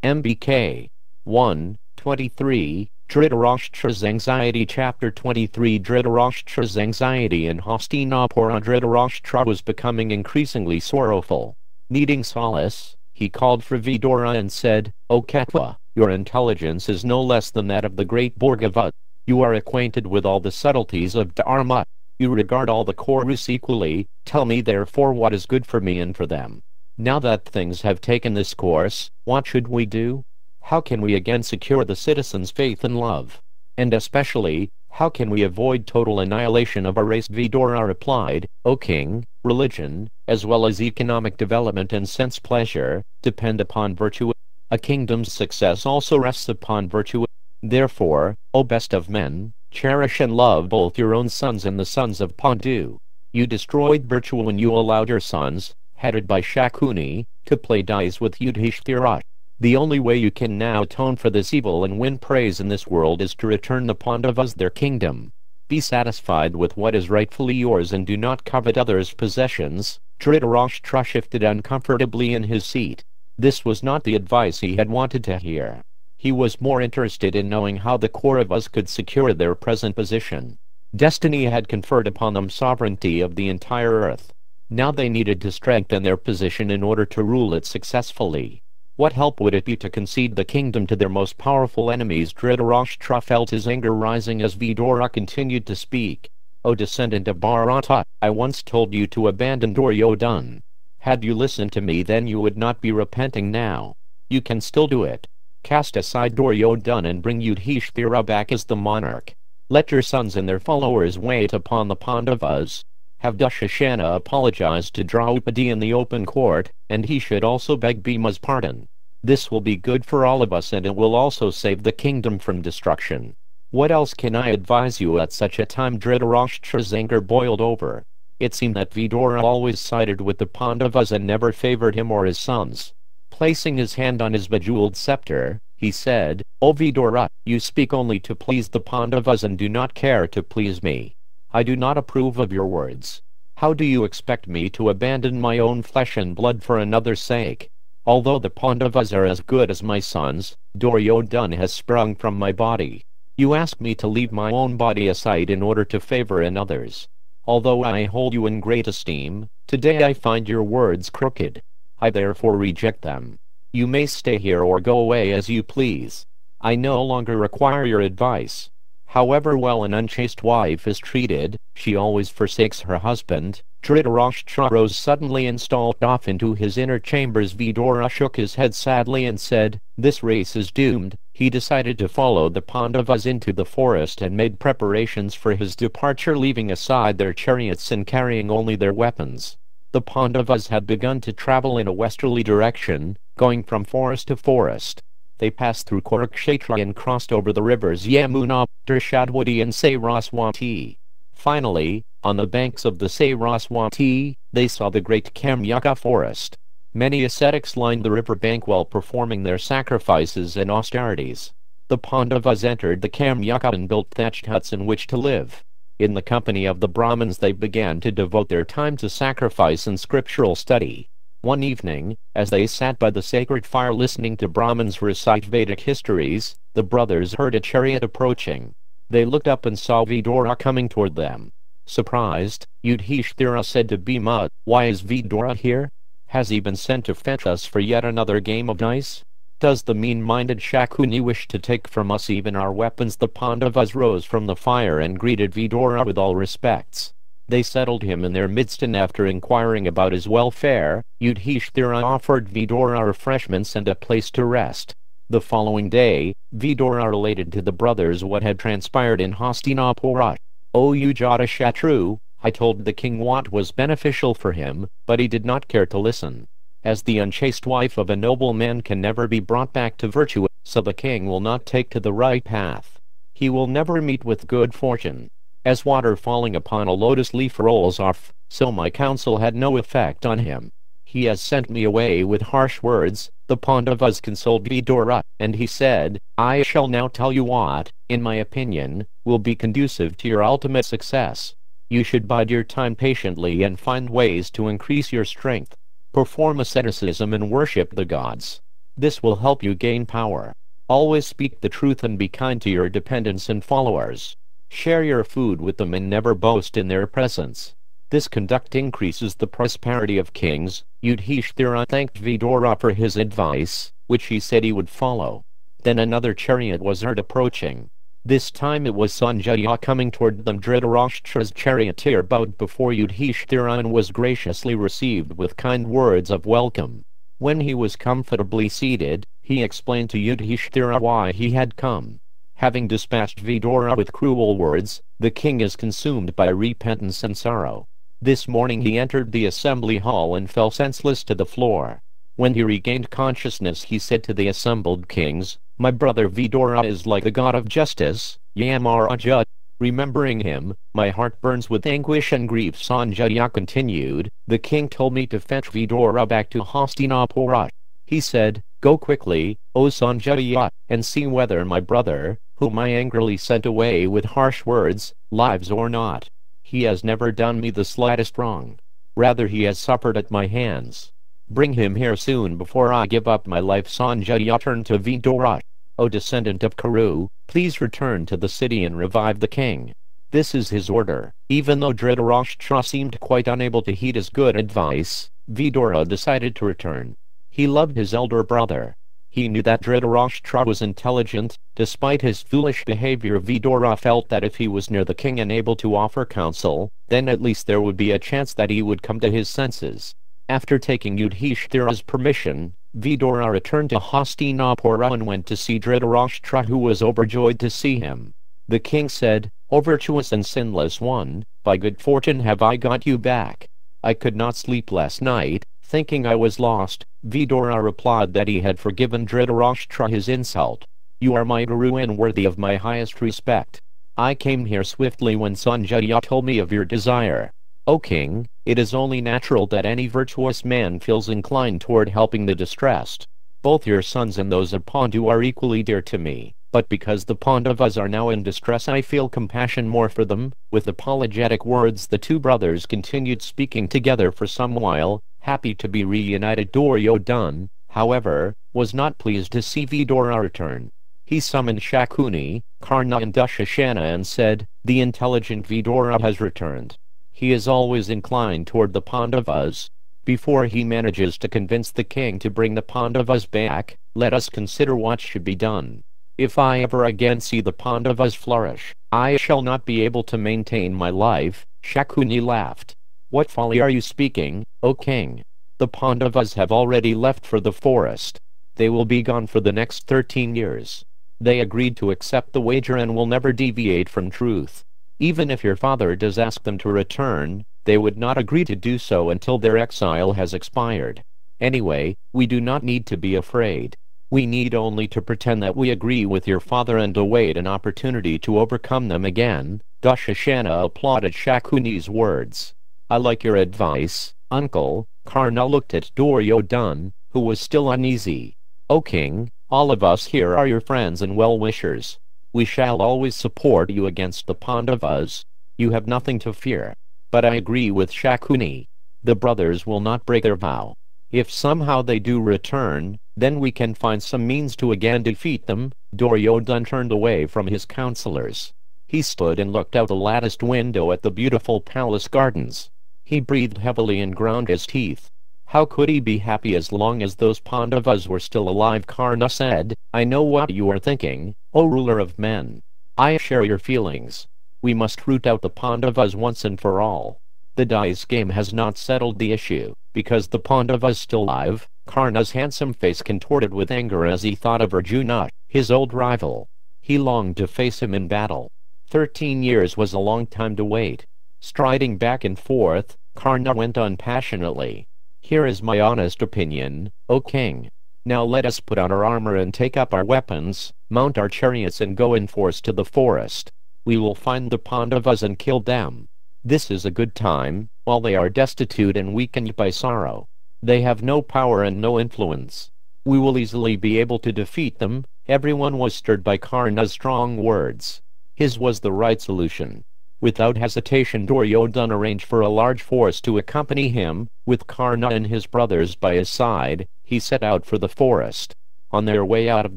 MBK 1:23. Dhritarashtra's Anxiety. Chapter 23. Dhritarashtra's Anxiety. In Hastinapura, Dhritarashtra was becoming increasingly sorrowful. Needing solace, he called for Vidura and said, "O Katwa, your intelligence is no less than that of the great Bhagavad. You are acquainted with all the subtleties of Dharma. You regard all the Kurus equally. Tell me therefore what is good for me and for them. Now that things have taken this course, what should we do? How can we again secure the citizens' faith and love? And especially, how can we avoid total annihilation of our race?" Vidura replied, "O king, religion, as well as economic development and sense pleasure, depend upon virtue. A kingdom's success also rests upon virtue. Therefore, O best of men, cherish and love both your own sons and the sons of Pandu. You destroyed virtue when you allowed your sons, headed by Shakuni, to play dice with Yudhishthira. The only way you can now atone for this evil and win praise in this world is to return the Pandavas their kingdom. Be satisfied with what is rightfully yours and do not covet others' possessions." Dhritarashtra shifted uncomfortably in his seat. This was not the advice he had wanted to hear. He was more interested in knowing how the Kauravas could secure their present position. Destiny had conferred upon them sovereignty of the entire earth. Now they needed to strengthen their position in order to rule it successfully. What help would it be to concede the kingdom to their most powerful enemies? Dhritarashtra felt his anger rising as Vidura continued to speak. "O descendant of Bharata, I once told you to abandon Duryodhana. Had you listened to me then you would not be repenting now. You can still do it. Cast aside Duryodhana and bring Yudhishthira back as the monarch. Let your sons and their followers wait upon the Pandavas. Have Dushasana apologize to Draupadi in the open court, and he should also beg Bhima's pardon. This will be good for all of us and it will also save the kingdom from destruction. What else can I advise you at such a time?" Dhritarashtra's anger boiled over. It seemed that Vidura always sided with the Pandavas and never favored him or his sons. Placing his hand on his bejeweled scepter, he said, "O Vidura, you speak only to please the Pandavas and do not care to please me. I do not approve of your words. How do you expect me to abandon my own flesh and blood for another's sake? Although the Pandavas are as good as my sons, Duryodhana has sprung from my body. You ask me to leave my own body aside in order to favor another's. Although I hold you in great esteem, today I find your words crooked. I therefore reject them. You may stay here or go away as you please. I no longer require your advice." However well an unchaste wife is treated, she always forsakes her husband. Dhritarashtra rose suddenly and stalked off into his inner chambers. Vidura shook his head sadly and said, "This race is doomed." He decided to follow the Pandavas into the forest and made preparations for his departure, leaving aside their chariots and carrying only their weapons. The Pandavas had begun to travel in a westerly direction, going from forest to forest. They passed through Kurukshetra and crossed over the rivers Yamuna, Drshadwati and Saraswati. Finally, on the banks of the Saraswati, they saw the great Kamyaka forest. Many ascetics lined the river bank while performing their sacrifices and austerities. The Pandavas entered the Kamyaka and built thatched huts in which to live. In the company of the Brahmins they began to devote their time to sacrifice and scriptural study. One evening, as they sat by the sacred fire listening to Brahmins recite Vedic histories, the brothers heard a chariot approaching. They looked up and saw Vidura coming toward them. Surprised, Yudhishthira said to Bhima, "Why is Vidura here? Has he been sent to fetch us for yet another game of dice? Does the mean-minded Shakuni wish to take from us even our weapons?" The Pandavas rose from the fire and greeted Vidura with all respects. They settled him in their midst, and after inquiring about his welfare, Yudhishthira offered Vidura refreshments and a place to rest. The following day, Vidura related to the brothers what had transpired in Hastinapura. "O Ajatashatru, I told the king what was beneficial for him, but he did not care to listen. As the unchaste wife of a noble man can never be brought back to virtue, so the king will not take to the right path. He will never meet with good fortune. As water falling upon a lotus leaf rolls off, so my counsel had no effect on him. He has sent me away with harsh words." The Pandavas consoled Vidura, and he said, "I shall now tell you what, in my opinion, will be conducive to your ultimate success. You should bide your time patiently and find ways to increase your strength. Perform asceticism and worship the gods. This will help you gain power. Always speak the truth and be kind to your dependents and followers. Share your food with them and never boast in their presence. This conduct increases the prosperity of kings. Yudhishthira thanked Vidura for his advice, which he said he would follow. Then another chariot was heard approaching. This time it was Sanjaya coming toward them. Dhritarashtra's charioteer bowed before Yudhishthira and was graciously received with kind words of welcome. When he was comfortably seated, he explained to Yudhishthira why he had come. Having dispatched Vidura with cruel words, the king is consumed by repentance and sorrow. This morning he entered the assembly hall and fell senseless to the floor. When he regained consciousness, he said to the assembled kings, "My brother Vidura is like the god of justice, Yamaraja. Remembering him, my heart burns with anguish and grief." Sanjaya continued, "The king told me to fetch Vidura back to Hastinapura. He said, 'Go quickly, O Sanjaya, and see whether my brother, whom I angrily sent away with harsh words, lives or not. He has never done me the slightest wrong. Rather he has suffered at my hands. Bring him here soon before I give up my life.'" Sanjaya turned to Vidura. "O descendant of Kuru, please return to the city and revive the king. This is his order." Even though Dhritarashtra seemed quite unable to heed his good advice, Vidura decided to return. He loved his elder brother. He knew that Dhritarashtra was intelligent. Despite his foolish behavior, Vidura felt that if he was near the king and able to offer counsel, then at least there would be a chance that he would come to his senses. After taking Yudhishthira's permission, Vidura returned to Hastinapura and went to see Dhritarashtra, who was overjoyed to see him. The king said, "O virtuous and sinless one, by good fortune have I got you back. I could not sleep last night, thinking I was lost." Vidura replied that he had forgiven Dhritarashtra his insult. "You are my guru and worthy of my highest respect. I came here swiftly when Sanjaya told me of your desire. O king, it is only natural that any virtuous man feels inclined toward helping the distressed. Both your sons and those of Pandu are equally dear to me, but because the Pandavas are now in distress I feel compassion more for them." With apologetic words the two brothers continued speaking together for some while, happy to be reunited. Duryodhana, however, was not pleased to see Vidura return. He summoned Shakuni, Karna and Dushasana and said, "The intelligent Vidura has returned. He is always inclined toward the Pandavas. Before he manages to convince the king to bring the Pandavas back, let us consider what should be done. If I ever again see the Pandavas flourish, I shall not be able to maintain my life." Shakuni laughed. "What folly are you speaking, O king? The Pandavas have already left for the forest. They will be gone for the next 13 years. They agreed to accept the wager and will never deviate from truth. Even if your father does ask them to return, they would not agree to do so until their exile has expired. Anyway, we do not need to be afraid. We need only to pretend that we agree with your father and await an opportunity to overcome them again." Dushasana applauded Shakuni's words. "I like your advice, uncle." Karna looked at Duryodhana, who was still uneasy. "O king, all of us here are your friends and well-wishers. We shall always support you against the Pandavas. You have nothing to fear. But I agree with Shakuni. The brothers will not break their vow. If somehow they do return, then we can find some means to again defeat them." Duryodhana turned away from his counselors. He stood and looked out the latticed window at the beautiful palace gardens. He breathed heavily and ground his teeth. How could he be happy as long as those Pandavas were still alive? Karna said, "I know what you are thinking, O ruler of men. I share your feelings. We must root out the Pandavas once and for all. The dice game has not settled the issue, because the Pandavas still alive." Karna's handsome face contorted with anger as he thought of Arjuna, his old rival. He longed to face him in battle. 13 years was a long time to wait. Striding back and forth, Karna went on passionately. "Here is my honest opinion, O king. Now let us put on our armor and take up our weapons, mount our chariots and go in force to the forest. We will find the Pandavas and kill them. This is a good time, while they are destitute and weakened by sorrow. They have no power and no influence. We will easily be able to defeat them." Everyone was stirred by Karna's strong words. His was the right solution. Without hesitation Duryodhana arranged for a large force to accompany him. With Karna and his brothers by his side, he set out for the forest. On their way out of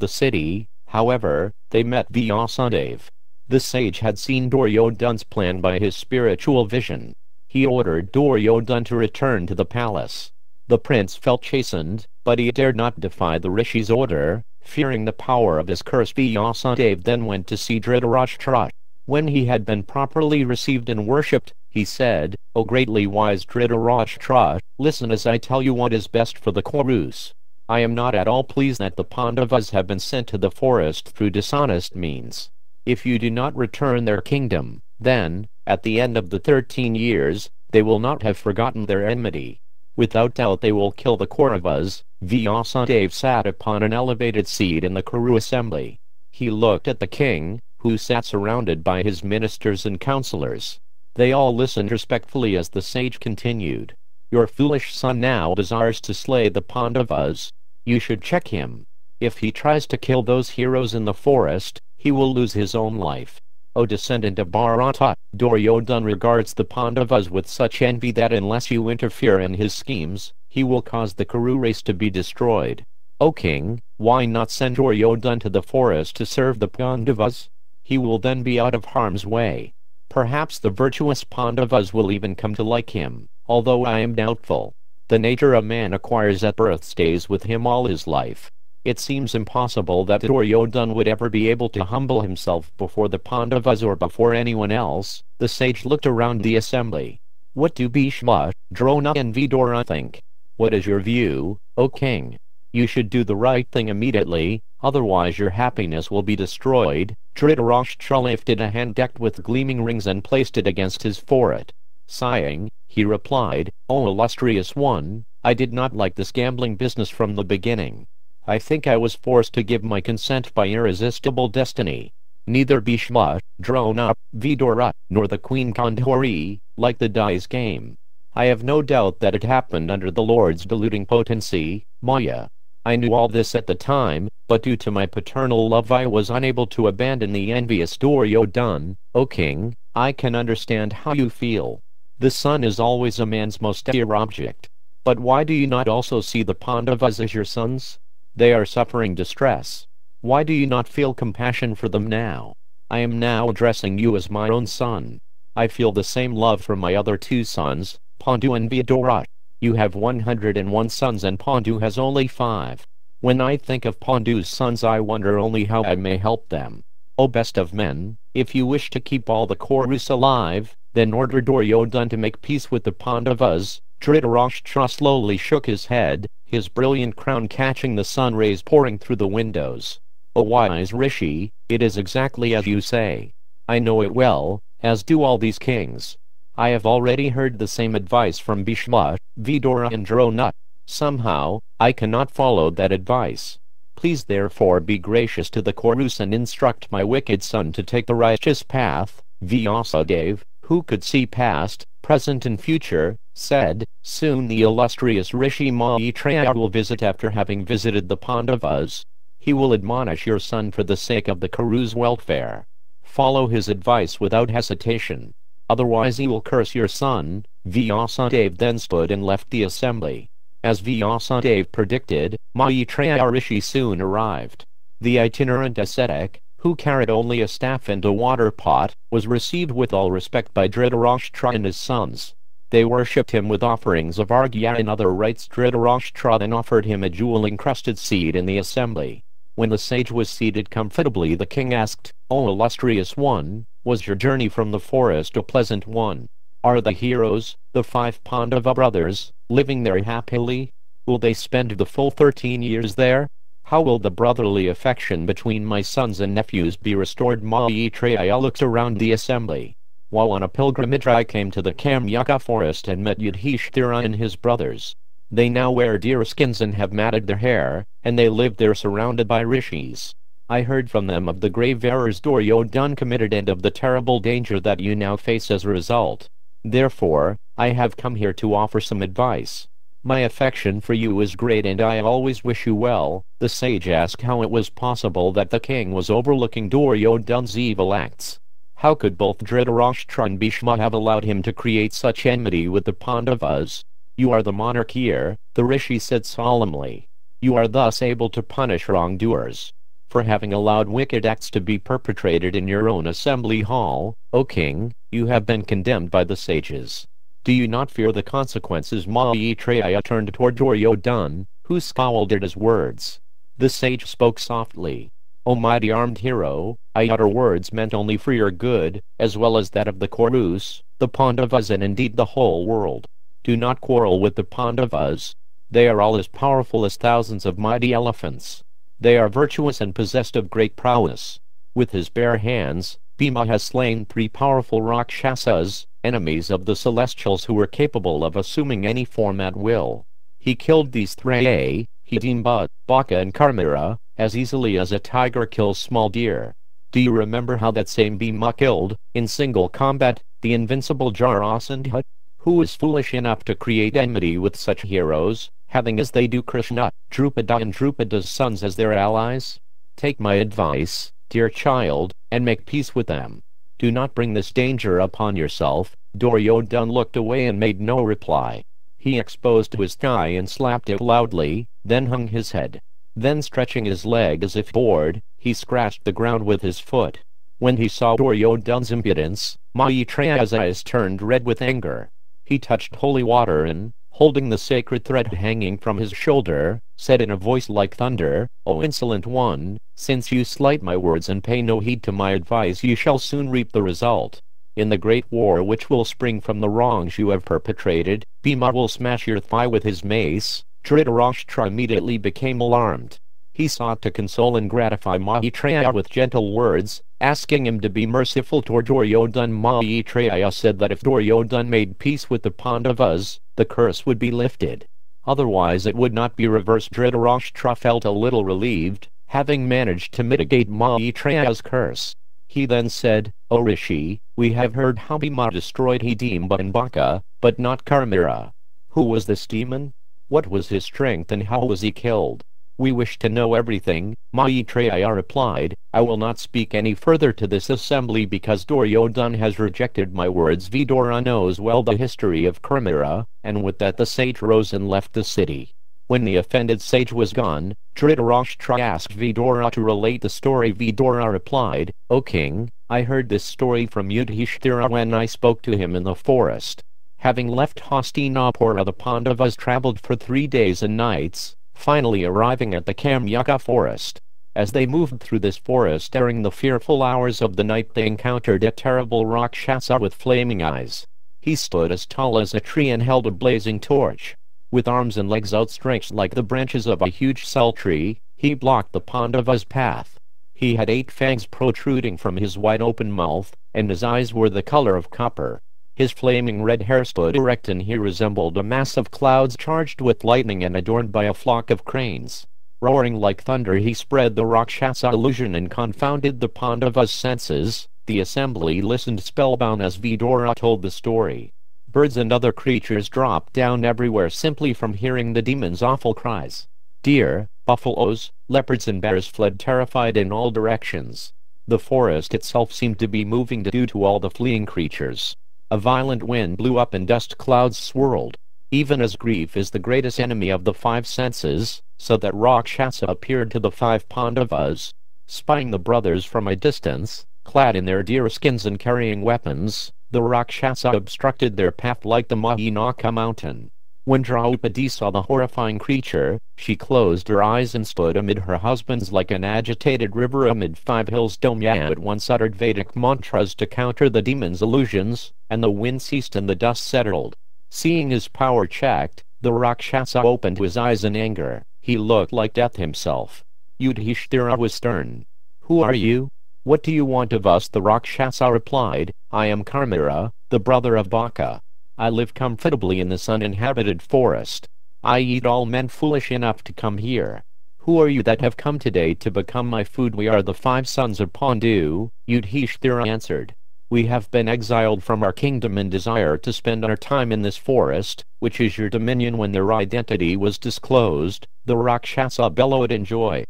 the city, however, they met Vyasadeva. The sage had seen Duryodhana's plan by his spiritual vision. He ordered Duryodhana to return to the palace. The prince felt chastened, but he dared not defy the rishi's order, fearing the power of his curse. Vyasadeva then went to see Dhrtarastra. When he had been properly received and worshipped, he said, "O greatly wise Dhrtarastra, listen as I tell you what is best for the Kurus. I am not at all pleased that the Pandavas have been sent to the forest through dishonest means. If you do not return their kingdom, then, at the end of the 13 years, they will not have forgotten their enmity. Without doubt they will kill the Kauravas." Vyasadeva sat upon an elevated seat in the Kuru assembly. He looked at the king, who sat surrounded by his ministers and counselors. They all listened respectfully as the sage continued. "Your foolish son now desires to slay the Pandavas. You should check him. If he tries to kill those heroes in the forest, he will lose his own life. O descendant of Bharata, Duryodhana regards the Pandavas with such envy that unless you interfere in his schemes, he will cause the Kuru race to be destroyed. O king, why not send Duryodhana to the forest to serve the Pandavas? He will then be out of harm's way. Perhaps the virtuous Pandavas will even come to like him, although I am doubtful. The nature a man acquires at birth stays with him all his life. It seems impossible that Duryodhana would ever be able to humble himself before the Pandavas or before anyone else." The sage looked around the assembly. "What do Bhishma, Drona and Vidura think? What is your view, O king? You should do the right thing immediately, otherwise your happiness will be destroyed." Dhrtarastra lifted a hand decked with gleaming rings and placed it against his forehead. Sighing, he replied, "O illustrious one, I did not like this gambling business from the beginning. I think I was forced to give my consent by irresistible destiny. Neither Bhishma, Drona, Vidura, nor the Queen Gandhari liked the dice game. I have no doubt that it happened under the Lord's deluding potency, Maya. I knew all this at the time, but due to my paternal love I was unable to abandon the envious Duryodhana. O king, I can understand how you feel. The son is always a man's most dear object. But why do you not also see the Pandavas as your sons? They are suffering distress. Why do you not feel compassion for them now? I am now addressing you as my own son. I feel the same love for my other two sons, Pandu and Vidura. You have 101 sons and Pandu has only 5. When I think of Pandu's sons I wonder only how I may help them. O best of men, if you wish to keep all the Kurus alive, then order Duryodhana to make peace with the Pandavas." Dhrtarastra slowly shook his head, his brilliant crown catching the sun rays pouring through the windows. "O wise Rishi, it is exactly as you say. I know it well, as do all these kings. I have already heard the same advice from Bhishma, Vidura and Drona. Somehow, I cannot follow that advice. Please therefore be gracious to the Kurus and instruct my wicked son to take the righteous path." Vyasadeva, who could see past, present and future, said, "Soon the illustrious Rishi Maitreya will visit after having visited the Pandavas. He will admonish your son for the sake of the Kuru's welfare. Follow his advice without hesitation. Otherwise he will curse your son." Vyasadeva then stood and left the assembly. As Vyasadeva predicted, Maitreya Rishi soon arrived. The itinerant ascetic, who carried only a staff and a water pot, was received with all respect by Dhrtarastra and his sons. They worshipped him with offerings of arghya and other rites. Dhrtarastra then offered him a jewel-encrusted seat in the assembly. When the sage was seated comfortably the king asked, "O illustrious one, was your journey from the forest a pleasant one? Are the heroes, the 5 Pandava brothers, living there happily? Will they spend the full 13 years there? How will the brotherly affection between my sons and nephews be restored?" Maitreya looked around the assembly. "While on a pilgrimage I came to the Kamyaka forest and met Yudhishthira and his brothers. They now wear deer skins and have matted their hair, and they live there surrounded by rishis. I heard from them of the grave errors Duryodhana committed and of the terrible danger that you now face as a result. Therefore, I have come here to offer some advice. My affection for you is great and I always wish you well." The sage asked how it was possible that the king was overlooking Duryodhana's evil acts. How could both Dhrtarastra and Bhishma have allowed him to create such enmity with the Pandavas? "You are the monarch here," the rishi said solemnly. You are thus able to punish wrongdoers for having allowed wicked acts to be perpetrated in your own assembly hall. O king, you have been condemned by the sages. Do you not fear the consequences? Maitreya turned toward Duryodhana, who scowled at his words. The sage spoke softly. O mighty armed hero, I utter words meant only for your good, as well as that of the Kurus, the Pandavas, and indeed the whole world. Do not quarrel with the Pandavas. They are all as powerful as thousands of mighty elephants. They are virtuous and possessed of great prowess. With his bare hands, Bhima has slain 3 powerful Rakshasas, enemies of the celestials who were capable of assuming any form at will. He killed these 3, Hidimba, Baka and Karmira, as easily as a tiger kills small deer. Do you remember how that same Bhima killed, in single combat, the invincible Jarasandha? Who is foolish enough to create enmity with such heroes, having as they do Kṛṣṇa, Drupada and Drupada's sons as their allies? Take my advice, dear child, and make peace with them. Do not bring this danger upon yourself. Duryodhana looked away and made no reply. He exposed his thigh and slapped it loudly, then hung his head. Then stretching his leg as if bored, he scratched the ground with his foot. When he saw Duryodhana's impudence, Maitreya's eyes turned red with anger. He touched holy water and, holding the sacred thread hanging from his shoulder, said in a voice like thunder, O insolent one, since you slight my words and pay no heed to my advice, you shall soon reap the result. In the great war which will spring from the wrongs you have perpetrated, Bhima will smash your thigh with his mace. Dhrtarastra immediately became alarmed. He sought to console and gratify Maitreya with gentle words, asking him to be merciful toward Duryodhana. Maitreya said that if Duryodhana made peace with the Pandavas, the curse would be lifted. Otherwise it would not be reversed. Dhrtarastra felt a little relieved, having managed to mitigate Maitreya's curse. He then said, O Rishi, we have heard how Bhima destroyed Hidimba and Baka, but not Karmira. Who was this demon? What was his strength and how was he killed? We wish to know everything. Maitreya replied, I will not speak any further to this assembly because Duryodhana has rejected my words. Vidura knows well the history of Karmira, and with that the sage rose and left the city. When the offended sage was gone, Dhrtarastra asked Vidura to relate the story. Vidura replied, O king, I heard this story from Yudhishthira when I spoke to him in the forest. Having left Hastinapura, the Pandavas traveled for 3 days and nights, finally arriving at the Kamyaka forest. As they moved through this forest during the fearful hours of the night, they encountered a terrible Rakshasa with flaming eyes. He stood as tall as a tree and held a blazing torch. With arms and legs outstretched like the branches of a huge cell tree, he blocked the Pandavas' path. He had 8 fangs protruding from his wide-open mouth, and his eyes were the color of copper. His flaming red hair stood erect and he resembled a mass of clouds charged with lightning and adorned by a flock of cranes. Roaring like thunder, he spread the Rakshasa illusion and confounded the Pandavas' senses. The assembly listened spellbound as Vidura told the story. Birds and other creatures dropped down everywhere simply from hearing the demon's awful cries. Deer, buffaloes, leopards and bears fled terrified in all directions. The forest itself seemed to be moving due to all the fleeing creatures. A violent wind blew up and dust clouds swirled. Even as grief is the greatest enemy of the 5 senses, so that Rakshasa appeared to the 5 Pandavas. Spying the brothers from a distance, clad in their deer skins and carrying weapons, the Rakshasa obstructed their path like the Mahinaka mountain. When Draupadi saw the horrifying creature, she closed her eyes and stood amid her husbands like an agitated river amid 5 hills. Domya at once uttered Vedic mantras to counter the demon's illusions, and the wind ceased and the dust settled. Seeing his power checked, the Rakshasa opened his eyes in anger. He looked like death himself. Yudhishthira was stern. Who are you? What do you want of us? The Rakshasa replied, I am Karmira, the brother of Baka. I live comfortably in this uninhabited forest. I eat all men foolish enough to come here. Who are you that have come today to become my food? We are the 5 sons of Pandu, Yudhishthira answered. We have been exiled from our kingdom and desire to spend our time in this forest, which is your dominion. When their identity was disclosed, the Rakshasa bellowed in joy.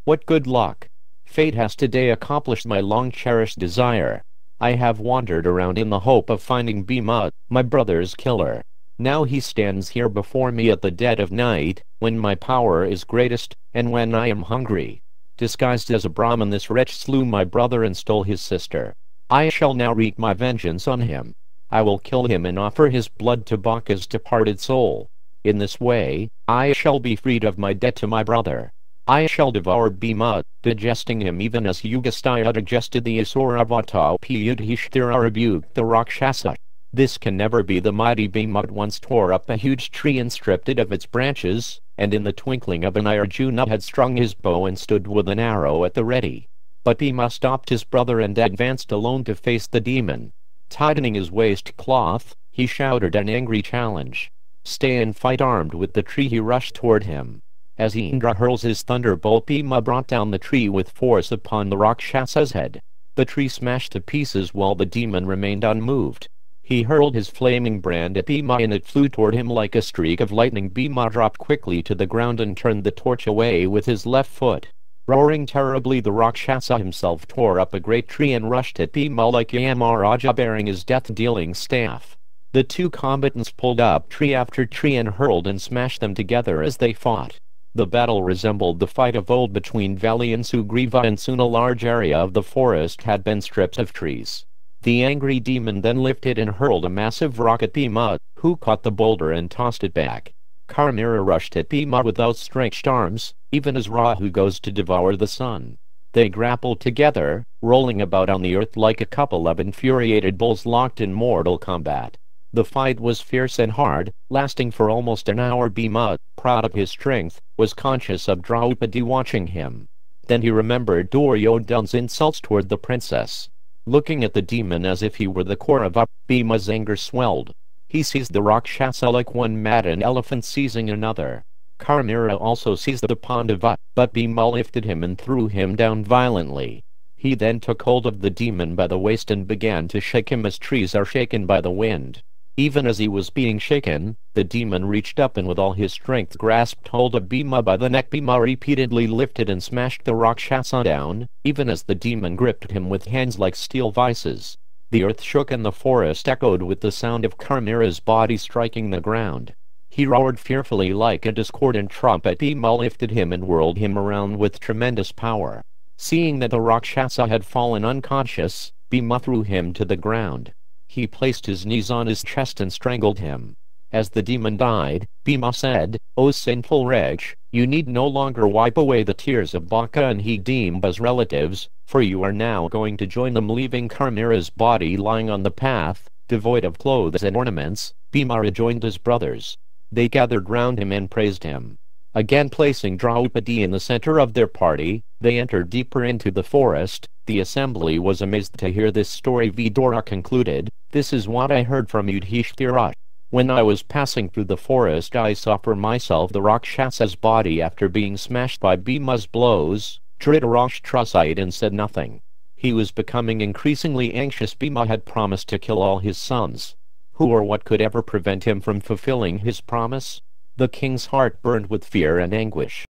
What good luck! Fate has today accomplished my long-cherished desire. I have wandered around in the hope of finding Bhima, my brother's killer. Now he stands here before me at the dead of night, when my power is greatest, and when I am hungry. Disguised as a Brahmin, this wretch slew my brother and stole his sister. I shall now wreak my vengeance on him. I will kill him and offer his blood to Baka's departed soul. In this way, I shall be freed of my debt to my brother. I shall devour Bhima, digesting him even as Yugastaya digested the Asuravata Yudhishthira rebuked the Rakshasa. This can never be. The mighty Bhima at once tore up a huge tree and stripped it of its branches, and in the twinkling of an eye Arjuna had strung his bow and stood with an arrow at the ready. But Bhima stopped his brother and advanced alone to face the demon. Tightening his waistcloth, he shouted an angry challenge. "Stay and fight!" Armed with the tree he rushed toward him. As Indra hurls his thunderbolt, Bhima brought down the tree with force upon the Rakshasa's head. The tree smashed to pieces while the demon remained unmoved. He hurled his flaming brand at Bhima and it flew toward him like a streak of lightning. Bhima dropped quickly to the ground and turned the torch away with his left foot. Roaring terribly, the Rakshasa himself tore up a great tree and rushed at Bhima like Yamaraja bearing his death-dealing staff. The two combatants pulled up tree after tree and hurled and smashed them together as they fought. The battle resembled the fight of old between Vali and Sugriva, and soon a large area of the forest had been stripped of trees. The angry demon then lifted and hurled a massive rock at Bhima, who caught the boulder and tossed it back. Karmira rushed at Bhima with outstretched arms, even as Rahu goes to devour the sun. They grappled together, rolling about on the earth like a couple of infuriated bulls locked in mortal combat. The fight was fierce and hard, lasting for almost an hour. Bhima, proud of his strength, was conscious of Draupadi watching him. Then he remembered Duryodhana's insults toward the princess. Looking at the demon as if he were the Kaurava, Bhima's anger swelled. He seized the Rakshasa like one mad elephant seizing another. Karmira also seized the Pandava, but Bhima lifted him and threw him down violently. He then took hold of the demon by the waist and began to shake him as trees are shaken by the wind. Even as he was being shaken, the demon reached up and with all his strength grasped hold of Bhima by the neck. Bhima repeatedly lifted and smashed the Rakshasa down, even as the demon gripped him with hands like steel vices. The earth shook and the forest echoed with the sound of Karmira's body striking the ground. He roared fearfully like a discordant trumpet. Bhima lifted him and whirled him around with tremendous power. Seeing that the Rakshasa had fallen unconscious, Bhima threw him to the ground. He placed his knees on his chest and strangled him. As the demon died, Bhima said, "O sinful wretch, you need no longer wipe away the tears of Baka and Hidimba's relatives, for you are now going to join them." Leaving Karmira's body lying on the path, devoid of clothes and ornaments, Bhima rejoined his brothers. They gathered round him and praised him. Again placing Draupadi in the center of their party, they entered deeper into the forest. The assembly was amazed to hear this story. Vidura concluded, "This is what I heard from Yudhishthira. When I was passing through the forest, I saw for myself the Rakshasa's body after being smashed by Bhima's blows." Dhritarashtra sighed and said nothing. He was becoming increasingly anxious. Bhima had promised to kill all his sons. Who or what could ever prevent him from fulfilling his promise? The king's heart burned with fear and anguish.